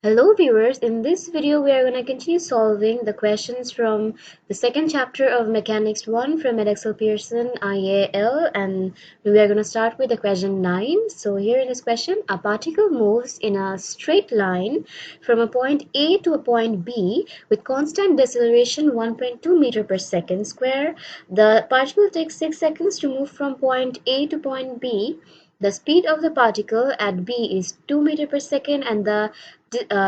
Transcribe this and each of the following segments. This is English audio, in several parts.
Hello viewers, in this video we are going to continue solving the questions from the second chapter of Mechanics 1 from Edexcel Pearson IAL, and we are going to start with the question 9. So here in this question, a particle moves in a straight line from a point A to a point B with constant deceleration 1.2 meter per second square. The particle takes 6 seconds to move from point A to point B. The speed of the particle at B is 2 meter per second and the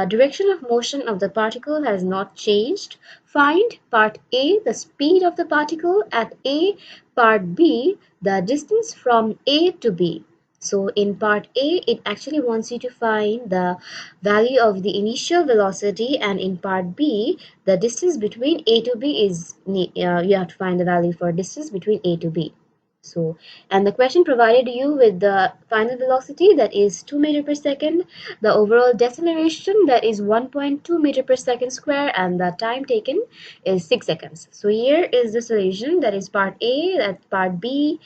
direction of motion of the particle has not changed. Find part A, the speed of the particle at A, part B, the distance from A to B. So in part A, it actually wants you to find the value of the initial velocity, and in part B, the distance between A to B is, you have to find the value for distance between A to B. So, and the question provided you with the final velocity, that is 2 meter per second, the overall deceleration, that is 1.2 meter per second square, and the time taken is 6 seconds. So here is the solution, that is part A, that's part B.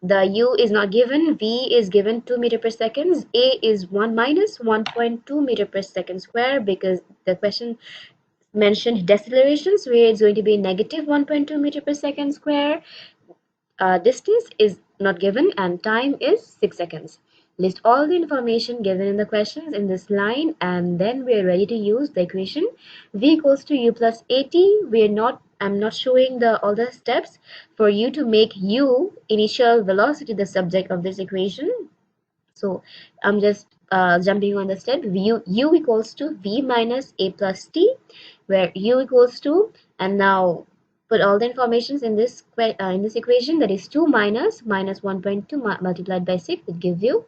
The U is not given, V is given 2 meter per second, A is 1 minus 1.2 meter per second square because the question mentioned deceleration, so here it's going to be negative 1.2 meter per second square. Distance is not given and time is 6 seconds. List all the information given in the questions in this line, and then we are ready to use the equation v equals to u plus 80. I'm not showing all the steps for you to make u, initial velocity, the subject of this equation. So I'm just jumping on the step. U equals to v minus a plus t, where u equals to, and now put all the informations in this equation, that is 2 minus 1.2 multiplied by 6, it gives you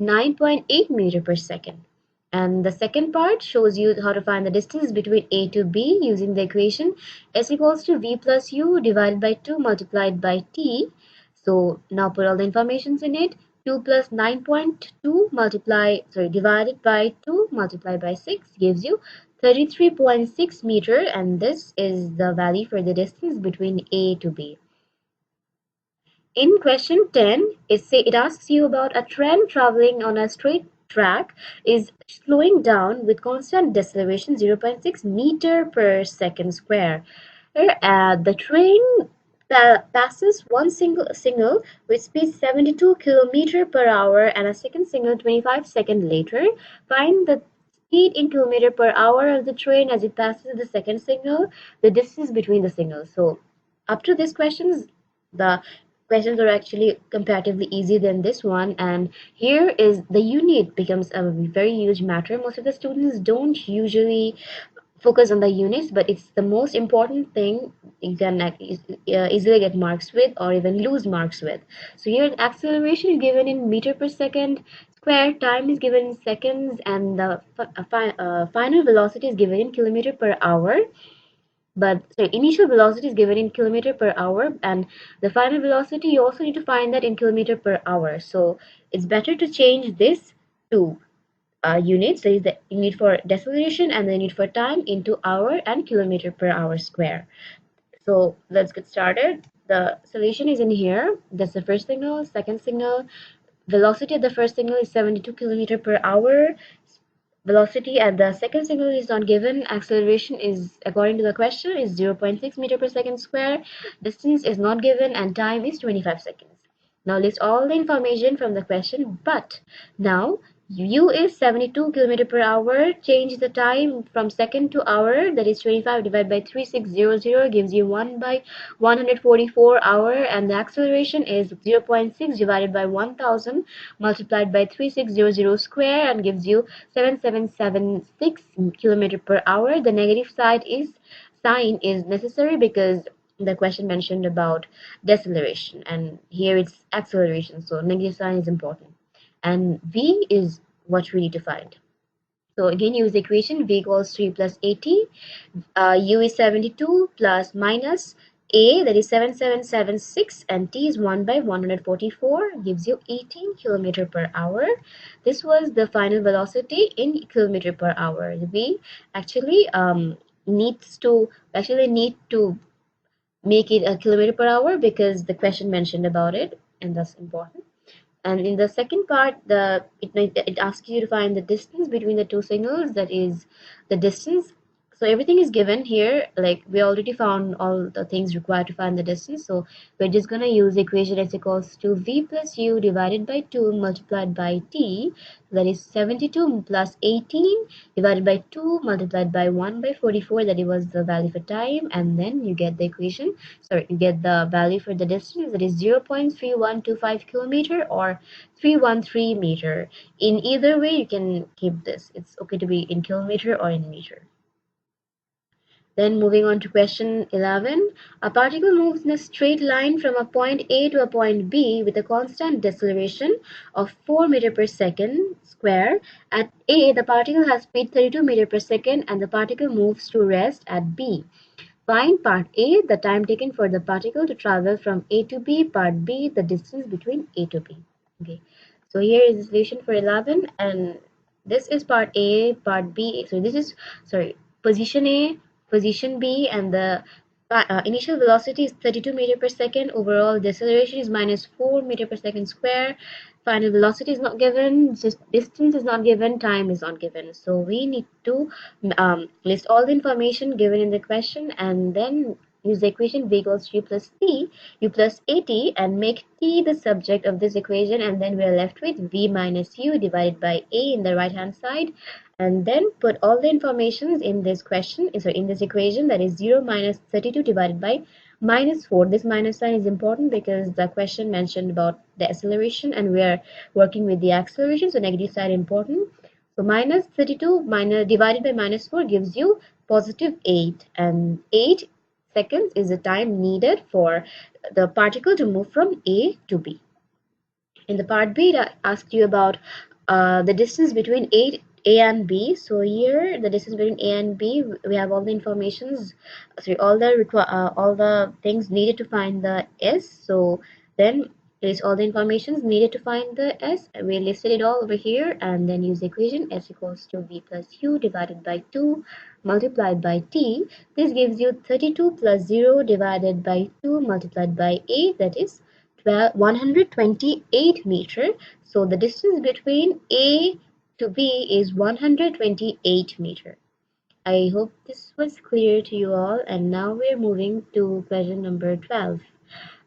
9.8 meter per second. And the second part shows you how to find the distance between A to B using the equation s equals to v plus u divided by 2 multiplied by t. So now put all the informations in it. 2 plus 9.2 divided by 2 multiplied by 6 gives you 33.6 meter, and this is the value for the distance between A to B. In question 10, it asks you about a train traveling on a straight track is slowing down with constant deceleration 0.6 meter per second square. The train passes one single signal with speed 72 km per hour and a second signal 25 seconds later. Find the speed in kilometer per hour of the train as it passes the second signal, the distance between the signals. So up to these questions, the questions are actually comparatively easy than this one, and here is the unit becomes a very huge matter. Most of the students don't usually focus on the units, but it's the most important thing you can easily get marks with or even lose marks with. So here acceleration is given in meter per second square, time is given in seconds, and the final velocity is given in kilometer per hour. But sorry, initial velocity is given in kilometer per hour, and the final velocity you also need to find that in kilometer per hour. So it's better to change this to units, that is the unit for deceleration and the unit for time, into hour and kilometer per hour square. So let's get started. The solution is in here. That's the first signal. Second signal, velocity at the first signal is 72 kilometer per hour. Velocity at the second signal is not given. Acceleration is, according to the question, is 0.6 meter per second square. Distance is not given and time is 25 seconds. Now list all the information from the question, but now u is 72 km per hour. Change the time from second to hour, that is 25 divided by 3600 gives you 1 by 144 hour, and the acceleration is 0.6 divided by 1000 multiplied by 3600 square and gives you 7776 km per hour. The negative sign is necessary because the question mentioned about deceleration, and here it's acceleration, so negative sign is important, and v is what we need to find. So again, use the equation v equals 3 plus 80, u is 72 plus minus a, that is 7776, and t is 1 by 144 gives you 18 km per hour. This was the final velocity in kilometer per hour. We actually need to make it a kilometer per hour because the question mentioned about it, and that's important. And in the second part, it asks you to find the distance between the two signals, that is the distance. So everything is given here, like we already found all the things required to find the distance. So we're just going to use the equation s equals to v plus u divided by 2 multiplied by t. That is 72 plus 18 divided by 2 multiplied by 1 by 44. That was the value for time. And then you get the equation. Sorry, you get the value for the distance. That is 0.3125 kilometer or 313 meter. In either way, you can keep this. It's okay to be in kilometer or in meter. Then moving on to question 11. A particle moves in a straight line from a point A to a point B with a constant deceleration of 4 meter per second square. At A, the particle has speed 32 meter per second and the particle moves to rest at B. Find part A, the time taken for the particle to travel from A to B. Part B, the distance between A to B. Okay. So here is the solution for 11, and this is part A, part B. So this is, sorry, position A, position B, and the initial velocity is 32 meter per second. Overall deceleration is minus 4 meter per second square. Final velocity is not given, just distance is not given, time is not given. So we need to list all the information given in the question and then use the equation v equals u plus t, u plus at, and make t the subject of this equation, and then we are left with v minus u divided by a in the right hand side, and then put all the informations in this question, so in this equation, that is 0 minus 32 divided by minus 4. This minus sign is important because the question mentioned about the acceleration and we are working with the acceleration, so negative side important. So minus 32 divided by minus 4 gives you positive 8, and 8 seconds is the time needed for the particle to move from A to B. In the part B, it asked you about the distance between A and B. So here, the distance between A and B, we have all the informations, sorry, all the things needed to find the S. So then is all the informations needed to find the S. We listed it all over here, and then use the equation s equals to v plus u divided by 2 multiplied by t. This gives you 32 plus 0 divided by 2 multiplied by a, that is 128 meter. So the distance between A to B is 128 meter. I hope this was clear to you all, and now we're moving to question number 12.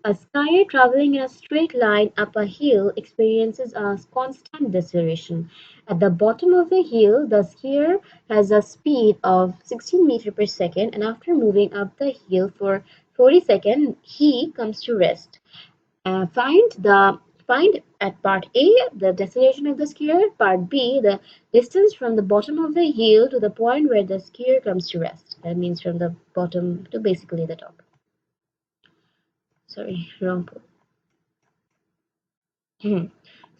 A skier traveling in a straight line up a hill experiences a constant deceleration. At the bottom of the hill, the skier has a speed of 16 meters per second, and after moving up the hill for 40 seconds, he comes to rest. Find at part A the deceleration of the skier, part B the distance from the bottom of the hill to the point where the skier comes to rest. That means from the bottom to basically the top. Sorry, wrong pole.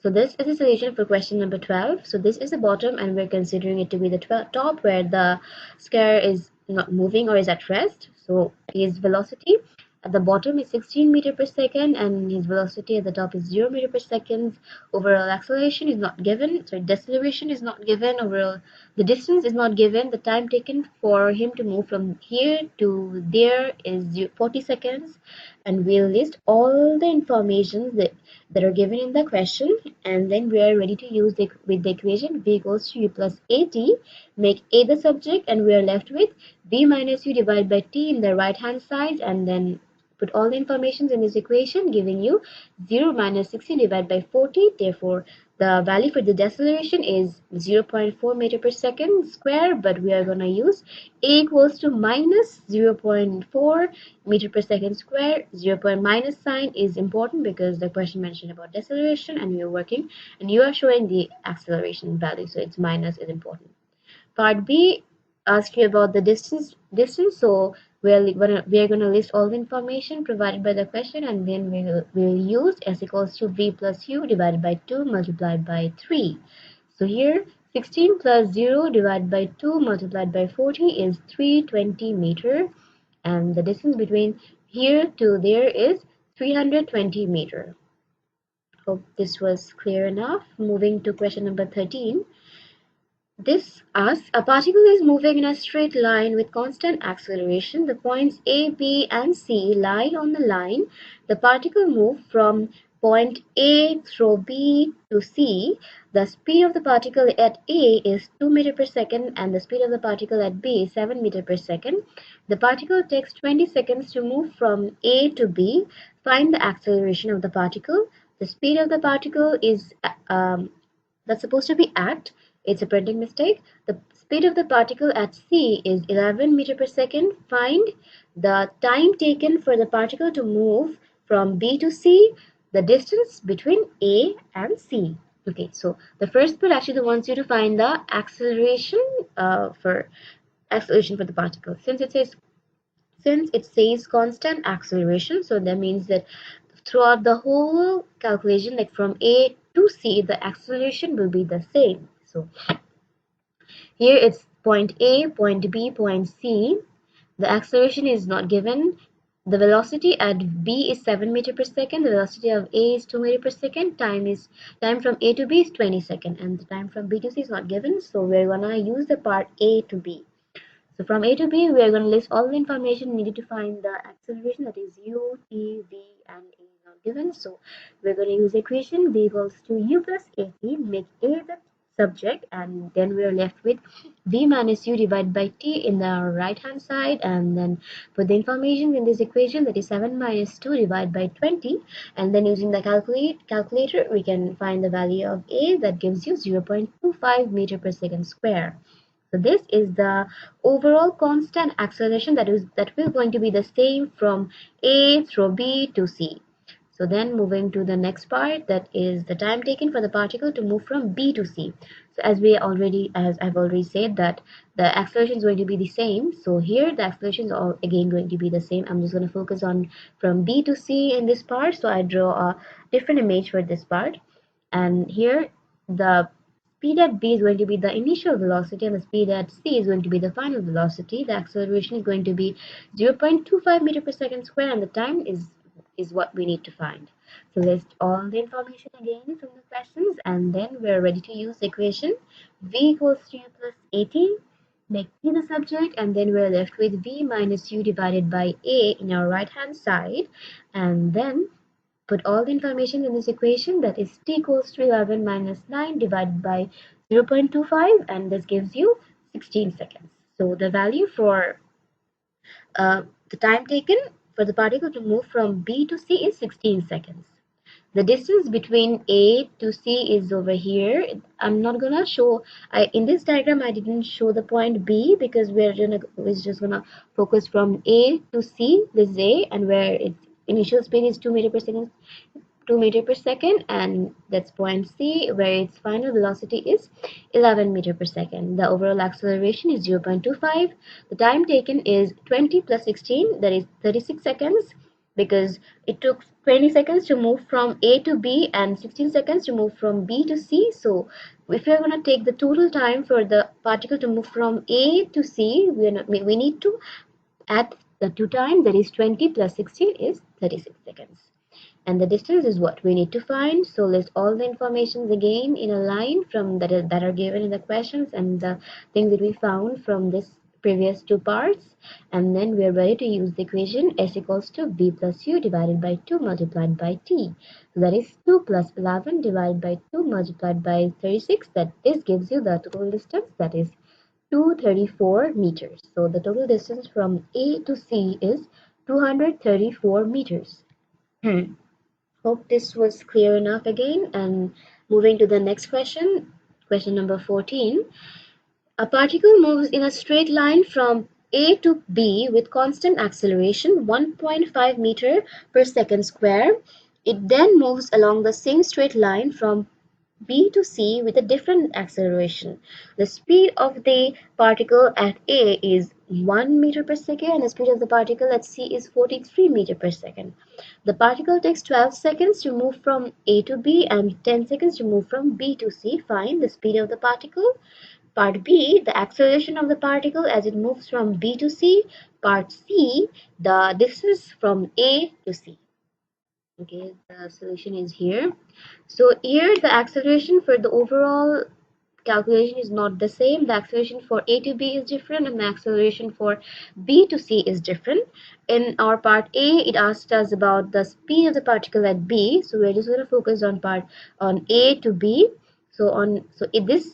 So this is the solution for question number 12. So this is the bottom, and we're considering it to be the top where the skier is not moving or is at rest. So his velocity at the bottom is 16 meter per second, and his velocity at the top is 0 meter per second. Overall acceleration is not given. So deceleration is not given. Overall, the distance is not given. The time taken for him to move from here to there is 40 seconds. And we'll list all the information that are given in the question, and then we are ready to use with the equation v equals to u plus at, make a the subject, and we are left with v minus u divided by t in the right hand side, and then put all the information in this equation, giving you 0 minus 60 divided by 40. Therefore, the value for the deceleration is 0.4 meter per second square, but we are going to use a equals to minus 0.4 meter per second square. 0 minus sign is important because the question mentioned about deceleration, and we are working, and you are showing the acceleration value, so its minus is important. Part B asks you about the distance. So we are going to list all the information provided by the question, and then we'll use s equals to v plus u divided by 2 multiplied by 3. So here 16 plus 0 divided by 2 multiplied by 40 is 320 meter, and the distance between here to there is 320 meter. Hope this was clear enough. Moving to question number 13. This asks, a particle is moving in a straight line with constant acceleration. The points A, B, and C lie on the line. The particle moves from point A through B to C, the speed of the particle at A is 2 meter per second and the speed of the particle at B is 7 meter per second. The particle takes 20 seconds to move from A to B. Find the acceleration of the particle. The speed of the particle is that's supposed to be at. It's a printing mistake. The speed of the particle at C is 11 meter per second. Find the time taken for the particle to move from B to C, the distance between A and C. Okay, so the first part actually wants you to find the acceleration for the particle. Since it says constant acceleration, so that means that throughout the whole calculation, like from A to C, the acceleration will be the same. So here it's point A, point B, point C. The acceleration is not given. The velocity at B is 7 meter per second. The velocity of A is 2 meter per second. Time from A to B is 20 seconds, and the time from B to C is not given. So we're gonna use the part A to B. So from A to B, we are going to list all the information needed to find the acceleration, that is u, t, v, and a is not given. So we're going to use the equation v equals to u plus at, make a the subject, and then we are left with v minus u divided by t in the right hand side, and then put the information in this equation, that is 7 minus 2 divided by 20, and then using the calculator we can find the value of a, that gives you 0.25 meter per second square. So this is the overall constant acceleration that will going to be the same from A through B to C. So then moving to the next part, that is the time taken for the particle to move from B to C. So as I've already said that the acceleration is going to be the same. So here the acceleration is all again going to be the same. I'm just going to focus on from B to C in this part. So I draw a different image for this part. And here the speed at B is going to be the initial velocity and the speed at C is going to be the final velocity. The acceleration is going to be 0.25 meter per second square, and the time is what we need to find. So list all the information again from the questions, and then we're ready to use the equation v equals to u plus at, make t the subject, and then we're left with v minus u divided by a in our right hand side, and then put all the information in this equation, that is t equals to 11 minus 9 divided by 0.25, and this gives you 16 seconds. So the value for the time taken for the particle to move from B to C is 16 seconds. The distance between A to C is over here. I'm not gonna show, in this diagram I didn't show the point B because we're just gonna focus from A to C, this is A, and where its initial speed is 2 meter per second, 2 meter per second, and that's point C where its final velocity is 11 meter per second. The overall acceleration is 0.25. The time taken is 20 plus 16, that is 36 seconds, because it took 20 seconds to move from A to B and 16 seconds to move from B to C. So if you're going to take the total time for the particle to move from A to C, we need to add the two times, that is 20 plus 16 is 36 seconds. And the distance is what we need to find. So list all the informations again in a line from that are given in the questions and the things that we found from this previous two parts, and then we are ready to use the equation s equals to v plus u divided by 2 multiplied by t. So that is 2 plus 11 divided by 2 multiplied by 36. That this gives you the total distance, that is 234 meters. So the total distance from A to C is 234 meters. Hope this was clear enough again. And moving to the next question, question number 14. A particle moves in a straight line from A to B with constant acceleration 1.5 meter per second square. It then moves along the same straight line from B to C with a different acceleration. The speed of the particle at A is 1 meter per second and the speed of the particle at C is 43 meter per second. The particle takes 12 seconds to move from A to B and 10 seconds to move from B to C. Find the speed of the particle. Part B, the acceleration of the particle as it moves from B to C. Part C, the distance from A to C. Okay, the solution is here. So here the acceleration for the overall calculation is not the same. The acceleration for A to B is different, and the acceleration for B to C is different. In our part A, it asked us about the speed of the particle at B, so we're just going to focus on A to B. This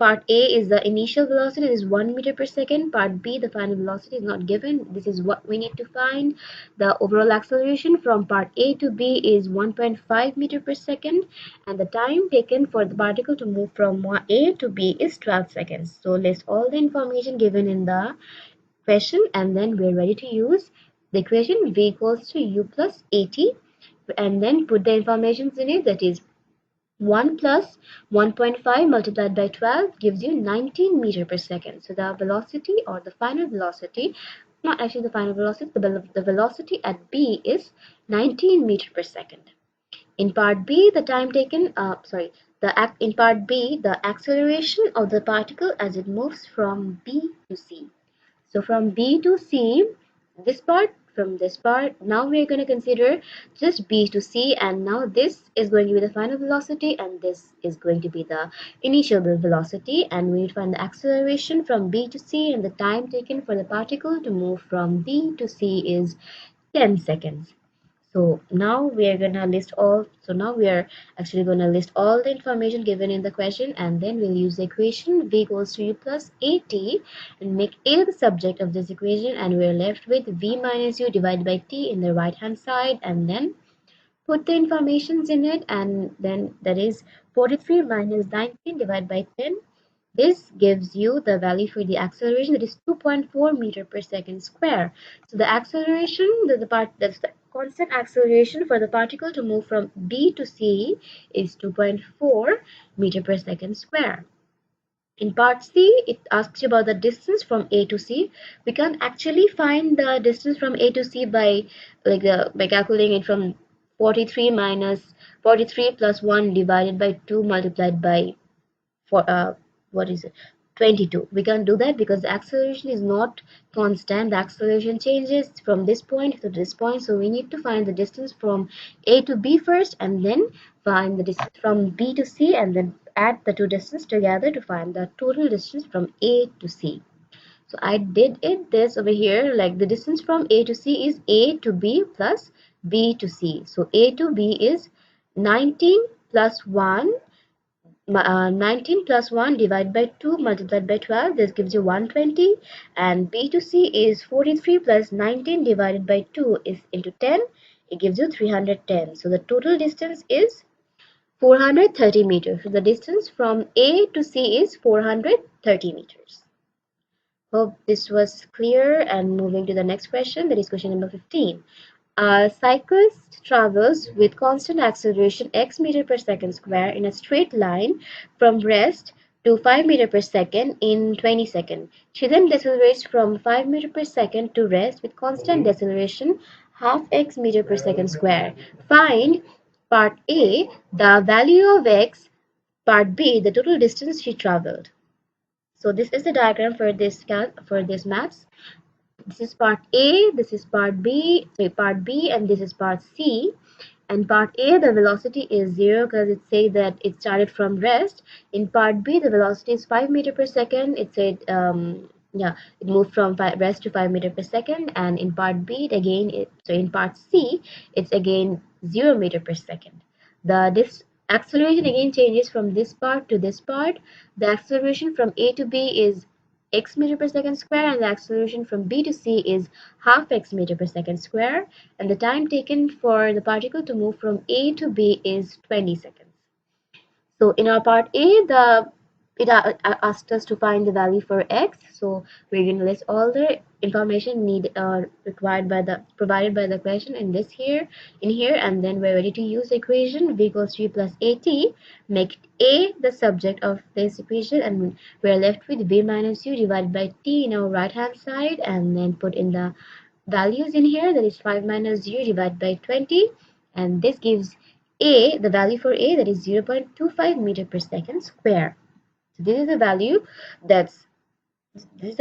part A is the initial velocity, is 1 meter per second. Part B, the final velocity, is not given. This is what we need to find. The overall acceleration from part A to B is 1.5 meter per second, and the time taken for the particle to move from A to B is 12 seconds. So list all the information given in the question, and then we're ready to use the equation V equals to U plus AT, and then put the informations in it, that is 1 plus 1.5 multiplied by 12 gives you 19 meter per second. So the velocity, or the final velocity, not actually the final velocity, the velocity at B is 19 meter per second. In part B, the time taken, in part B, the acceleration of the particle as it moves from B to C. So from B to C, from this part, now we're going to consider just B to C, and now this is going to be the final velocity, and this is going to be the initial velocity, and we need to find the acceleration from B to C, and the time taken for the particle to move from B to C is 10 seconds. So now we are actually going to list all the information given in the question, and then we'll use the equation V equals to U plus AT and make A the subject of this equation, and we're left with V minus U divided by T in the right hand side, and then put the informations in it, and then that is 43 minus 19 divided by 10. This gives you the value for the acceleration, that is 2.4 meter per second square. So the acceleration, that's the constant acceleration for the particle to move from B to C is 2.4 meter per second square. In part C, it asks you about the distance from A to C. We can actually find the distance from A to C by calculating it from 43 plus 1 divided by 2 multiplied by 22. We can't do that because the acceleration is not constant. The acceleration changes from this point to this point, so we need to find the distance from A to B first, and then find the distance from B to C, and then add the two distances together to find the total distance from A to C. So I did this over here, like the distance from A to C is A to B plus B to C. So A to B is 19 plus 1 19 plus 1 divided by 2 multiplied by 12, this gives you 120, and B to C is 43 plus 19 divided by 2 is into 10, it gives you 310. So the total distance is 430 meters. So the distance from A to C is 430 meters. Hope this was clear, and moving to the next question, that is question number 15. A cyclist travels with constant acceleration x meter per second square in a straight line from rest to 5 meter per second in 20 seconds. She then decelerates from 5 meter per second to rest with constant deceleration half x meter per second square. Find part A, the value of x, part B, the total distance she traveled. So this is the diagram for this maps. This is part A, this is part B, and this is part C. And part A, the velocity is 0 because it says that it started from rest. In part B, the velocity is 5 meter per second. It said, it moved from rest to 5 meter per second. And in part B, in part C, it's again 0 meter per second. This acceleration again changes from this part to this part. The acceleration from A to B is x meter per second square, and the acceleration from B to C is half x meter per second square, and the time taken for the particle to move from A to B is 20 seconds. So in our part A, it asked us to find the value for x, so we're going to list all the information provided by the question in here, and then we're ready to use the equation V equals to U plus AT, make A the subject of this equation, and we're left with V minus U divided by T in our right hand side, and then put in the values in here, that is 5 minus U divided by 20, and this gives A, the value for A, that is 0.25 meter per second square. So this is the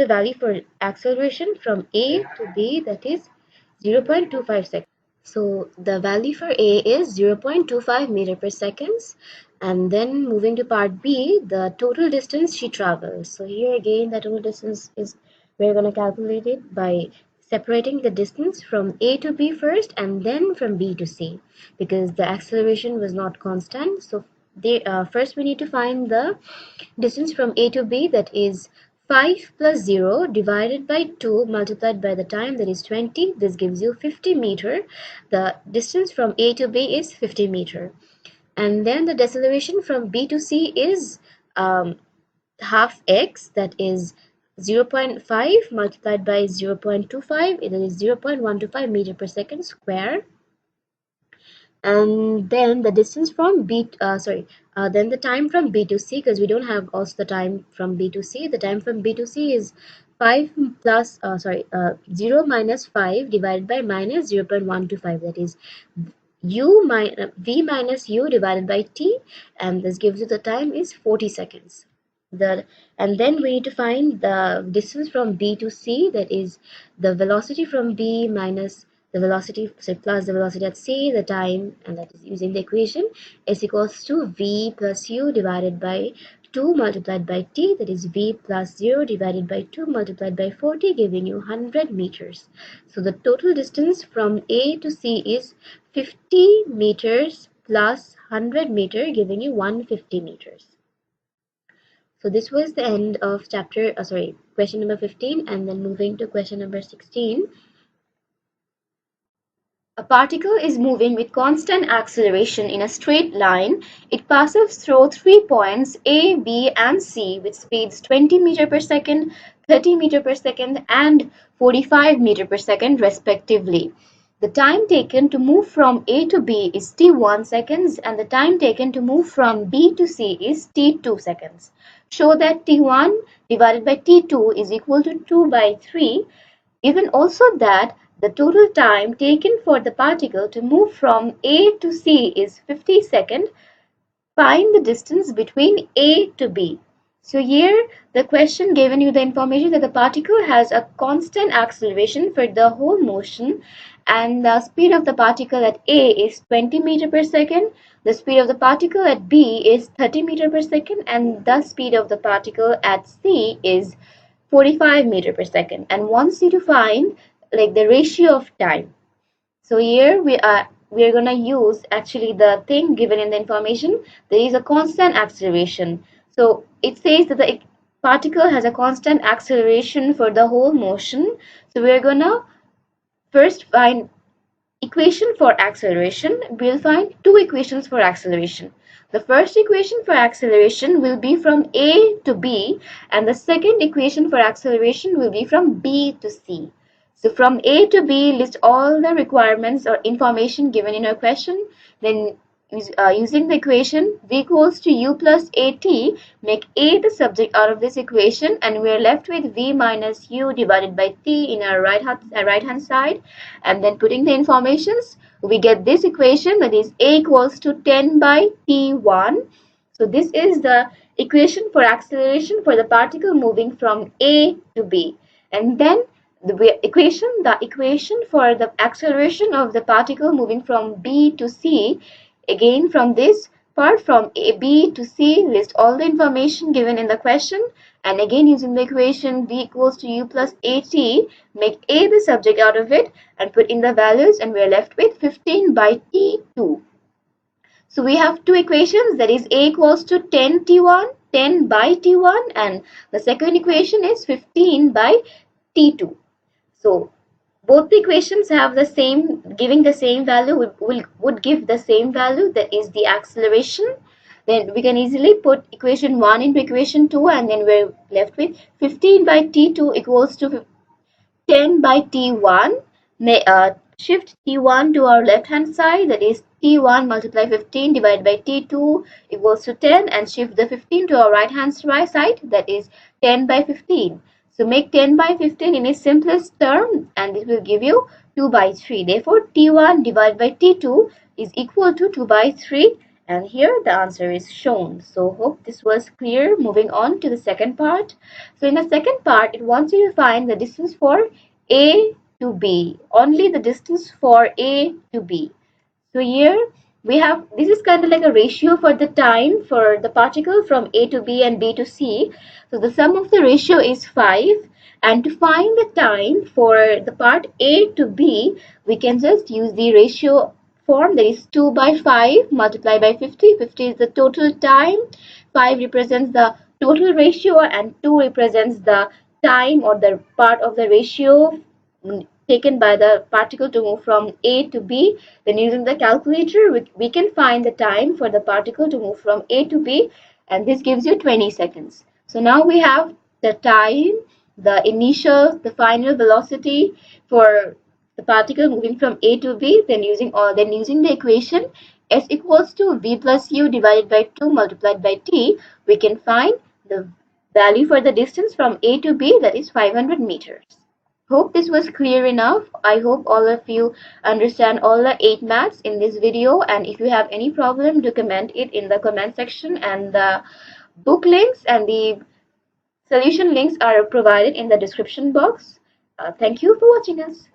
value for acceleration from A to B, that is 0.25 seconds. So the value for A is 0.25 meter per seconds, And then moving to part B, the total distance she travels. So here again, the total distance is, we're going to calculate it by separating the distance from A to B first and then from B to C, because the acceleration was not constant. So first we need to find the distance from A to B, that is 5 plus 0 divided by 2 multiplied by the time, that is 20. This gives you 50 meter. The distance from A to B is 50 meter. And then the deceleration from B to C is half x, that is 0.5 multiplied by 0.25, that is 0.125 meter per second square. And then the distance from then the time from B to C, because we don't have also the time from B to C. The time from B to C is 5 plus 0 minus 5 divided by minus 0.125, that is v minus u divided by t, and this gives you the time is 40 seconds. And then we need to find the distance from B to C, that is the velocity from B minus the velocity, plus the velocity at C, the time, and that is using the equation is equals to v plus u divided by 2 multiplied by t, that is v plus 0 divided by 2 multiplied by 40, giving you 100 meters. So the total distance from A to C is 50 meters plus 100 meter, giving you 150 meters. So this was the end of question number 15, and then moving to question number 16. A particle is moving with constant acceleration in a straight line. It passes through 3 points A, B, and C with speeds 20 meter per second, 30 meter per second, and 45 meter per second respectively. The time taken to move from A to B is t1 seconds, and the time taken to move from B to C is t2 seconds. Show that t1 divided by t2 is equal to 2 by 3. Given also that the total time taken for the particle to move from A to C is 50 seconds, find the distance between A to B. So here the question given you the information that the particle has a constant acceleration for the whole motion, and the speed of the particle at A is 20 meter per second, the speed of the particle at B is 30 meter per second, and the speed of the particle at C is 45 meter per second, and wants you to find like the ratio of time. So here we are going to use actually the thing given in the information. There is a constant acceleration. So it says that the particle has a constant acceleration for the whole motion. So we are going to first find equation for acceleration. We'll find two equations for acceleration. The first equation for acceleration will be from A to B, and the second equation for acceleration will be from B to C. So from A to B, list all the requirements or information given in our question. Then using the equation v equals to u plus at, make A the subject out of this equation, and we are left with v minus u divided by t in our right hand side. And then putting the informations, we get this equation, that is A equals to 10 by t1. So this is the equation for acceleration for the particle moving from A to B. And then the equation for the acceleration of the particle moving from B to C. Again, from this part, from B to C, list all the information given in the question, and again using the equation v equals to u plus at, make A the subject out of it and put in the values, and we are left with 15 by t2. So we have two equations, that is A equals to 10 by t1, and the second equation is 15 by t2. So both the equations have the same, giving the same value, would give the same value, that is the acceleration. Then we can easily put equation 1 into equation 2, and then we're left with 15 by t2 equals to 10 by t1. Shift t1 to our left hand side, that is t1 multiply 15 divided by t2 equals to 10, and shift the 15 to our right hand side, that is 10 by 15. So make 10 by 15 in its simplest term, and this will give you 2 by 3. Therefore, t1 divided by t2 is equal to 2 by 3. And here the answer is shown. So hope this was clear. Moving on to the second part. So in the second part, it wants you to find the distance for A to B. Only the distance for A to B. So here we have, this is kind of like a ratio for the time for the particle from A to B and B to C. So the sum of the ratio is 5, and to find the time for the part A to B, we can just use the ratio form, that is 2 by 5 multiplied by 50. 50 is the total time, 5 represents the total ratio, and 2 represents the time or the part of the ratio taken by the particle to move from A to B. Then using the calculator, we can find the time for the particle to move from A to B, and this gives you 20 seconds. So now we have the time, the initial, the final velocity for the particle moving from A to B, then using the equation S equals to V plus U divided by 2 multiplied by T, we can find the value for the distance from A to B, that is 500 meters. Hope this was clear enough. I hope all of you understand all the 8 maths in this video, and if you have any problem, do comment it in the comment section, and the book links and the solution links are provided in the description box. Thank you for watching us.